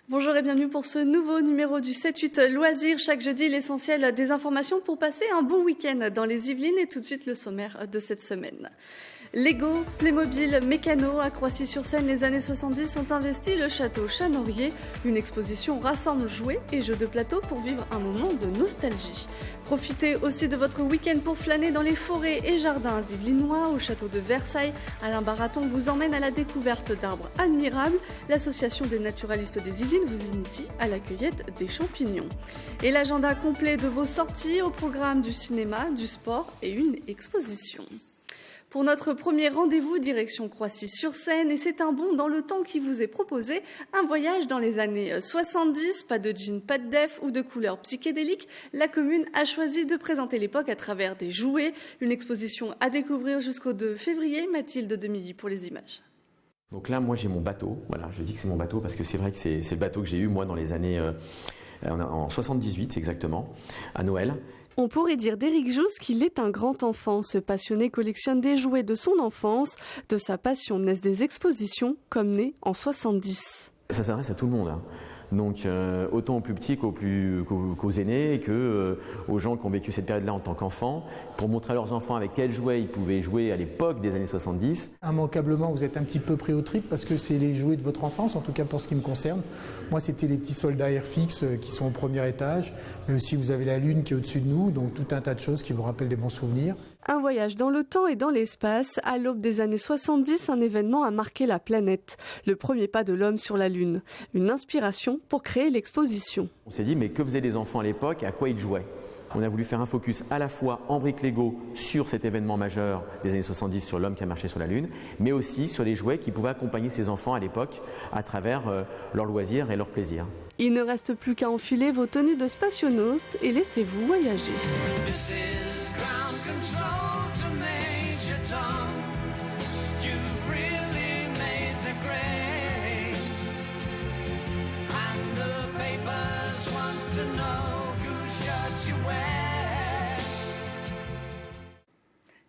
Bonjour et bienvenue pour ce nouveau numéro du 7-8 Loisirs. Chaque jeudi, l'essentiel des informations pour passer un bon week-end dans les Yvelines. Et tout de suite, le sommaire de cette semaine. Lego, Playmobil, Mécano, à Croissy-sur-Seine, les années 70 ont investi le château Chanorier. Une exposition rassemble jouets et jeux de plateau pour vivre un moment de nostalgie. Profitez aussi de votre week-end pour flâner dans les forêts et jardins yvelinois. Au château de Versailles, Alain Baraton vous emmène à la découverte d'arbres admirables. L'association des naturalistes des Yvelines vous initie à la cueillette des champignons. Et l'agenda complet de vos sorties au programme du cinéma, du sport et une exposition. Pour notre premier rendez-vous, direction Croissy-sur-Seine, et c'est un bond dans le temps qui vous est proposé, un voyage dans les années 70, pas de jeans, pas de def ou de couleurs psychédéliques. La commune a choisi de présenter l'époque à travers des jouets, une exposition à découvrir jusqu'au 2 février. Mathilde Demilly pour les images. Donc là, moi j'ai mon bateau, voilà, je dis que c'est mon bateau parce que c'est vrai que c'est le bateau que j'ai eu moi dans les années, en 78 exactement, à Noël. On pourrait dire d'Éric Jousse qu'il est un grand enfant. Ce passionné collectionne des jouets de son enfance. De sa passion naissent des expositions, comme né en 70. Ça s'adresse à tout le monde, hein. Donc autant aux plus petits qu'aux aînés et aux gens qui ont vécu cette période-là en tant qu'enfants, pour montrer à leurs enfants avec quels jouets ils pouvaient jouer à l'époque des années 70. Immanquablement, vous êtes un petit peu pris au trip parce que c'est les jouets de votre enfance, en tout cas pour ce qui me concerne. Moi, c'était les petits soldats Airfix qui sont au premier étage, mais aussi vous avez la Lune qui est au-dessus de nous, donc tout un tas de choses qui vous rappellent des bons souvenirs. Un voyage dans le temps et dans l'espace. À l'aube des années 70, un événement a marqué la planète. Le premier pas de l'homme sur la Lune. Une inspiration pour créer l'exposition. On s'est dit, mais que faisaient les enfants à l'époque et à quoi ils jouaient ? On a voulu faire un focus à la fois en briques Lego sur cet événement majeur des années 70 sur l'homme qui a marché sur la Lune, mais aussi sur les jouets qui pouvaient accompagner ces enfants à l'époque à travers leurs loisirs et leurs plaisirs. Il ne reste plus qu'à enfiler vos tenues de spationautes et laissez-vous voyager.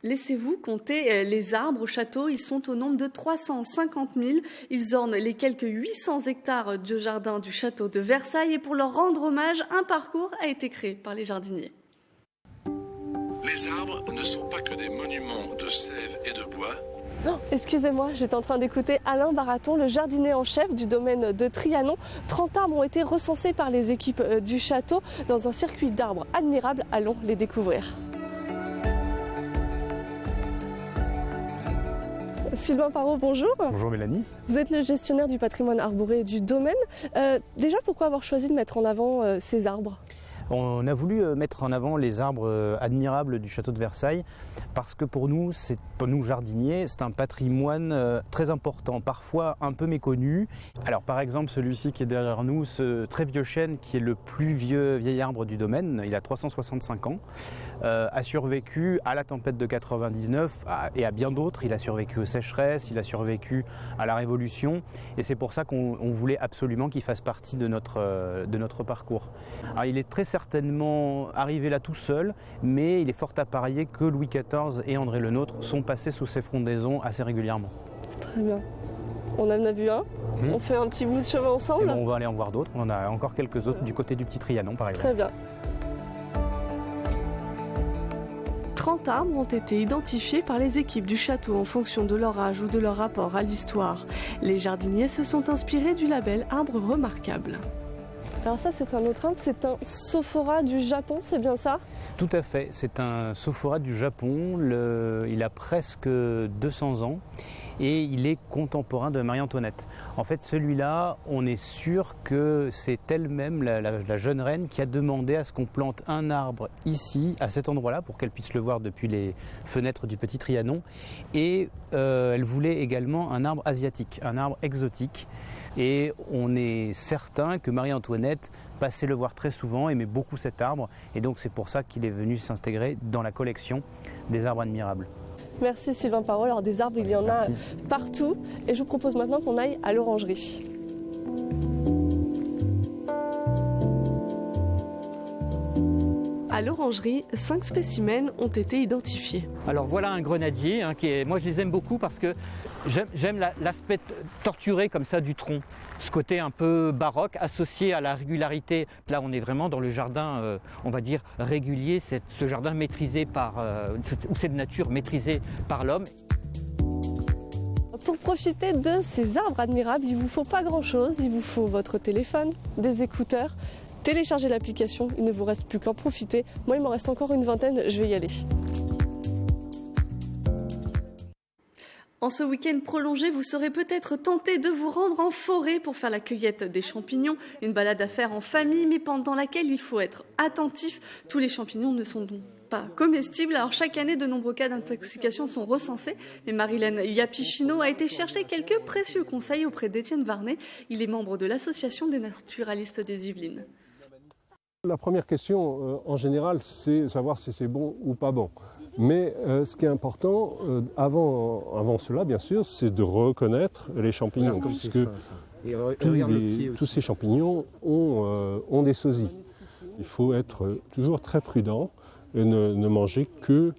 Laissez-vous compter les arbres au château. Ils sont au nombre de 350 000. Ils ornent les quelques 800 hectares de jardin du château de Versailles. Et pour leur rendre hommage, un parcours a été créé par les jardiniers. Les arbres ne sont pas que des monuments de sève et de bois. Non, excusez-moi, j'étais en train d'écouter Alain Baraton, le jardinier en chef du domaine de Trianon. 30 arbres ont été recensés par les équipes du château dans un circuit d'arbres admirable. Allons les découvrir. Sylvain Parot, bonjour. Bonjour Mélanie. Vous êtes le gestionnaire du patrimoine arboré du domaine. Déjà, pourquoi avoir choisi de mettre en avant ces arbres ? On a voulu mettre en avant les arbres admirables du château de Versailles parce que pour nous jardiniers, c'est un patrimoine très important, parfois un peu méconnu. Alors par exemple celui-ci qui est derrière nous, ce très vieux chêne qui est le plus vieil arbre du domaine, il a 365 ans, a survécu à la tempête de 99 et à bien d'autres. Il a survécu aux sécheresses, il a survécu à la Révolution et c'est pour ça qu'on voulait absolument qu'il fasse partie de notre parcours. Alors, il est très certainement arrivé là tout seul, mais il est fort à parier que Louis XIV et André le Nôtre sont passés sous ses frondaisons assez régulièrement. Très bien. On en a vu un, on fait un petit bout de chemin ensemble. Bon, on va aller en voir d'autres, on en a encore quelques autres du côté du petit Trianon par exemple. Très bien. 30 arbres ont été identifiés par les équipes du château en fonction de leur âge ou de leur rapport à l'histoire. Les jardiniers se sont inspirés du label Arbre Remarquable. Alors ça, c'est un autre arbre, c'est un Sophora du Japon, c'est bien ça ? Tout à fait, c'est un Sophora du Japon, il a presque 200 ans et il est contemporain de Marie-Antoinette. En fait, celui-là, on est sûr que c'est elle-même, la jeune reine, qui a demandé à ce qu'on plante un arbre ici, à cet endroit-là, pour qu'elle puisse le voir depuis les fenêtres du petit Trianon. Et elle voulait également un arbre asiatique, un arbre exotique. Et on est certain que Marie-Antoinette passait le voir très souvent, aimait beaucoup cet arbre. Et donc c'est pour ça qu'il est venu s'intégrer dans la collection des arbres admirables. Merci Sylvain Parot. Alors des arbres, il y en a partout. Et je vous propose maintenant qu'on aille à l'orangerie. À À l'orangerie, 5 spécimens ont été identifiés. Alors voilà un grenadier, moi je les aime beaucoup parce que j'aime l'aspect torturé comme ça du tronc. Ce côté un peu baroque associé à la régularité. Là on est vraiment dans le jardin, on va dire régulier, ce jardin maîtrisé ou cette nature maîtrisée par l'homme. Pour profiter de ces arbres admirables, il ne vous faut pas grand-chose. Il vous faut votre téléphone, des écouteurs, télécharger l'application. Il ne vous reste plus qu'à en profiter. Moi, il m'en reste encore une vingtaine, je vais y aller. En ce week-end prolongé, vous serez peut-être tenté de vous rendre en forêt pour faire la cueillette des champignons, une balade à faire en famille, mais pendant laquelle il faut être attentif. Tous les champignons ne sont donc pas comestibles. Alors chaque année, de nombreux cas d'intoxication sont recensés. Mais Marilène Yapichino a été chercher quelques précieux conseils auprès d'Étienne Varnet. Il est membre de l'Association des naturalistes des Yvelines. La première question, en général, c'est savoir si c'est bon ou pas bon. Mais ce qui est important, avant cela, bien sûr, c'est de reconnaître les champignons. Parce que tous ces champignons ont des sosies. Il faut être toujours très prudent et ne manger que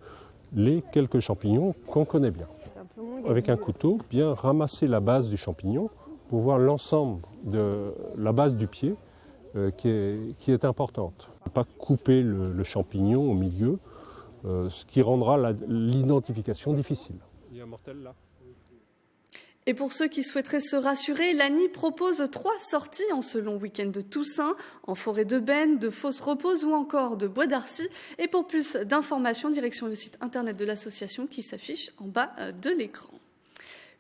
les quelques champignons qu'on connaît bien. Avec un couteau, bien ramasser la base du champignon pour voir l'ensemble de la base du pied qui est importante. Ne pas couper le champignon au milieu, ce qui rendra l'identification difficile. Il y a un mortel là. Et pour ceux qui souhaiteraient se rassurer, l'ANI propose 3 sorties en ce long week-end de Toussaint, en forêt de Benne, de Fosse-Repose ou encore de Bois d'Arcy. Et pour plus d'informations, direction le site internet de l'association qui s'affiche en bas de l'écran.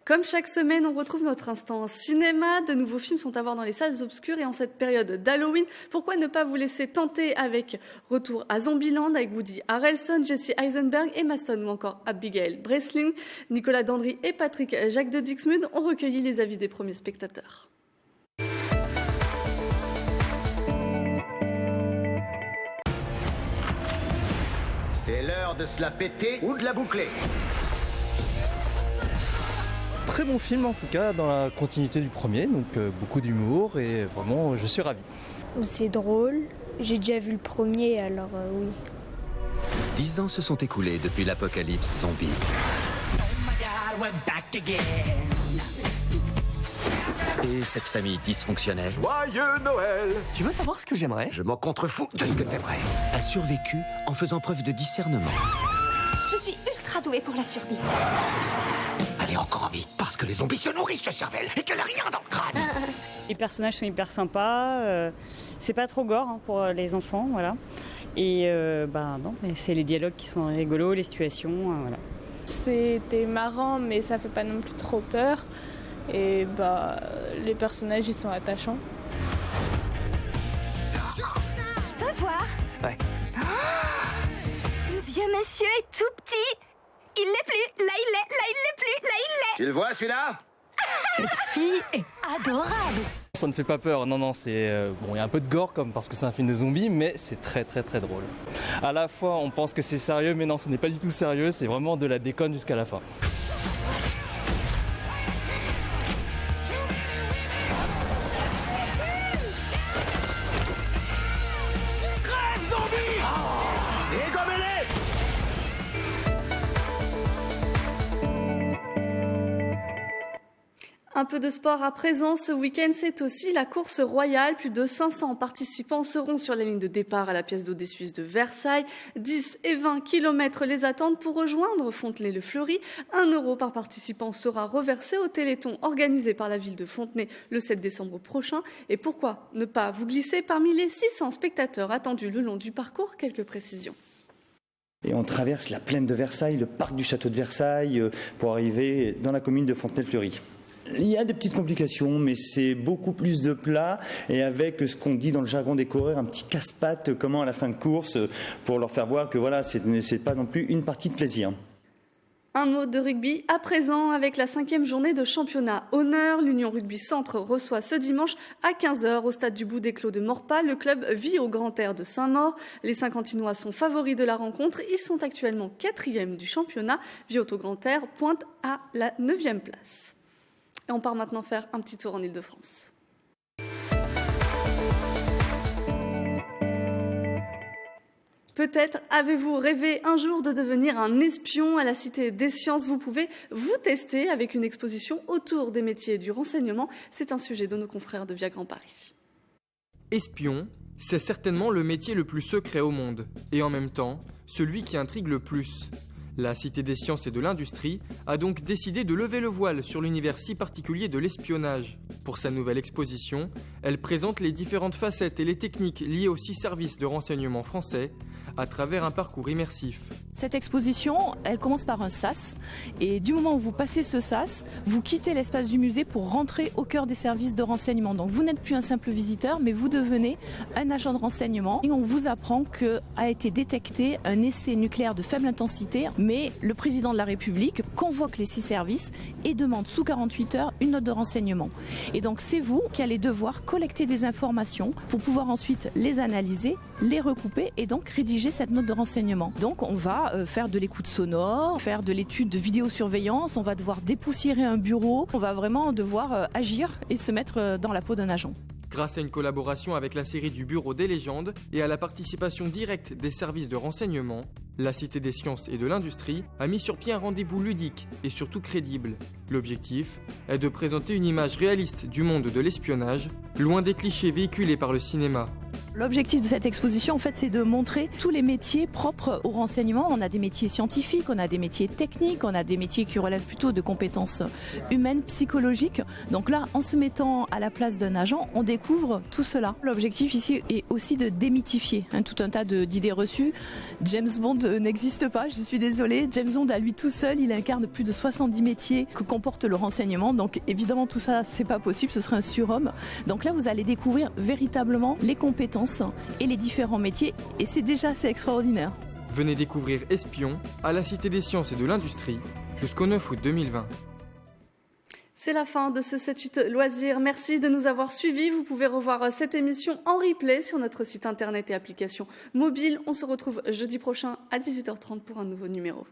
Comme chaque semaine, on retrouve notre instant cinéma. De nouveaux films sont à voir dans les salles obscures et en cette période d'Halloween, pourquoi ne pas vous laisser tenter avec Retour à Zombieland avec Woody Harrelson, Jesse Eisenberg, Emma Stone ou encore Abigail Breslin. Nicolas Dandry et Patrick Jacques de Dixmude ont recueilli les avis des premiers spectateurs. C'est l'heure de se la péter ou de la boucler. Très bon film en tout cas, dans la continuité du premier, donc beaucoup d'humour et vraiment je suis ravi. C'est drôle, j'ai déjà vu le premier alors oui. 10 ans se sont écoulés depuis l'apocalypse zombie. Et cette famille dysfonctionnelle. Joyeux Noël! Tu veux savoir ce que j'aimerais? Je m'en contrefous de ce que t'aimerais. A survécu en faisant preuve de discernement. Je suis ultra douée pour la survie. Elle est encore en vie parce que les zombies se nourrissent de cervelle et qu'elle a rien dans le crâne. Les personnages sont hyper sympas, c'est pas trop gore pour les enfants, voilà. Et non, c'est les dialogues qui sont rigolos, les situations, voilà. C'était marrant, mais ça fait pas non plus trop peur. Et les personnages ils sont attachants. Je peux voir? Ouais. Le vieux monsieur est tout petit. Il l'est plus, là il l'est plus, là il l'est. Tu le vois celui-là? Cette fille est adorable. Ça ne fait pas peur, non, c'est... il y a un peu de gore parce que c'est un film de zombies, mais c'est très très très drôle. À la fois, on pense que c'est sérieux, mais non, ce n'est pas du tout sérieux, c'est vraiment de la déconne jusqu'à la fin. Crève zombie! Dégommez-les! Un peu de sport à présent. Ce week-end, c'est aussi la course royale. Plus de 500 participants seront sur la ligne de départ à la pièce d'eau des Suisses de Versailles. 10 et 20 kilomètres les attendent pour rejoindre Fontenay-le-Fleury. 1 € par participant sera reversé au Téléthon organisé par la ville de Fontenay le 7 décembre prochain. Et pourquoi ne pas vous glisser parmi les 600 spectateurs attendus le long du parcours? Quelques précisions. Et on traverse la plaine de Versailles, le parc du château de Versailles, pour arriver dans la commune de Fontenay-le-Fleury. Il y a des petites complications, mais c'est beaucoup plus de plats et avec ce qu'on dit dans le jargon des coureurs, un petit casse-pattes, comment à la fin de course, pour leur faire voir que voilà, c'est pas non plus une partie de plaisir. Un mot de rugby à présent avec la 5e journée de championnat honneur. L'Union Rugby Centre reçoit ce dimanche à 15h au stade du Bout des Clos de Maurepas. Le club vit au Grand Air de Saint-Maur. Les Saint-Quentinois sont favoris de la rencontre. Ils sont actuellement 4e du championnat. Viot au Grand Air pointe à la 9e place. Et on part maintenant faire un petit tour en Île-de-France. Peut-être avez-vous rêvé un jour de devenir un espion à la Cité des Sciences. Vous pouvez vous tester avec une exposition autour des métiers du renseignement. C'est un sujet de nos confrères de Via Grand Paris. Espion, c'est certainement le métier le plus secret au monde, et en même temps, celui qui intrigue le plus. La Cité des Sciences et de l'Industrie a donc décidé de lever le voile sur l'univers si particulier de l'espionnage. Pour sa nouvelle exposition, elle présente les différentes facettes et les techniques liées aux 6 services de renseignement français à travers un parcours immersif. Cette exposition, elle commence par un sas, et du moment où vous passez ce sas, vous quittez l'espace du musée pour rentrer au cœur des services de renseignement. Donc vous n'êtes plus un simple visiteur, mais vous devenez un agent de renseignement. Et on vous apprend qu'a été détecté un essai nucléaire de faible intensité, mais le président de la République convoque les 6 services et demande sous 48 heures une note de renseignement. Et donc c'est vous qui allez devoir collecter des informations pour pouvoir ensuite les analyser, les recouper et donc rédiger cette note de renseignement. Donc on va faire de l'écoute sonore, faire de l'étude de vidéosurveillance, on va devoir dépoussiérer un bureau, on va vraiment devoir agir et se mettre dans la peau d'un agent. Grâce à une collaboration avec la série du Bureau des légendes et à la participation directe des services de renseignement, la Cité des Sciences et de l'Industrie a mis sur pied un rendez-vous ludique et surtout crédible. L'objectif est de présenter une image réaliste du monde de l'espionnage, loin des clichés véhiculés par le cinéma. L'objectif de cette exposition, en fait, c'est de montrer tous les métiers propres au renseignement. On a des métiers scientifiques, on a des métiers techniques, on a des métiers qui relèvent plutôt de compétences humaines, psychologiques. Donc là, en se mettant à la place d'un agent, on découvre tout cela. L'objectif ici est aussi de démythifier tout un tas d'idées reçues. James Bond n'existe pas, je suis désolée. James Bond, à lui tout seul, il incarne plus de 70 métiers que comporte le renseignement. Donc évidemment, tout ça, c'est pas possible, ce serait un surhomme. Donc là, vous allez découvrir véritablement les compétences et les différents métiers, et c'est déjà assez extraordinaire. Venez découvrir Espion à la Cité des Sciences et de l'Industrie jusqu'au 9 août 2020. C'est la fin de ce 7-8 loisirs. Merci de nous avoir suivis. Vous pouvez revoir cette émission en replay sur notre site internet et application mobile. On se retrouve jeudi prochain à 18h30 pour un nouveau numéro.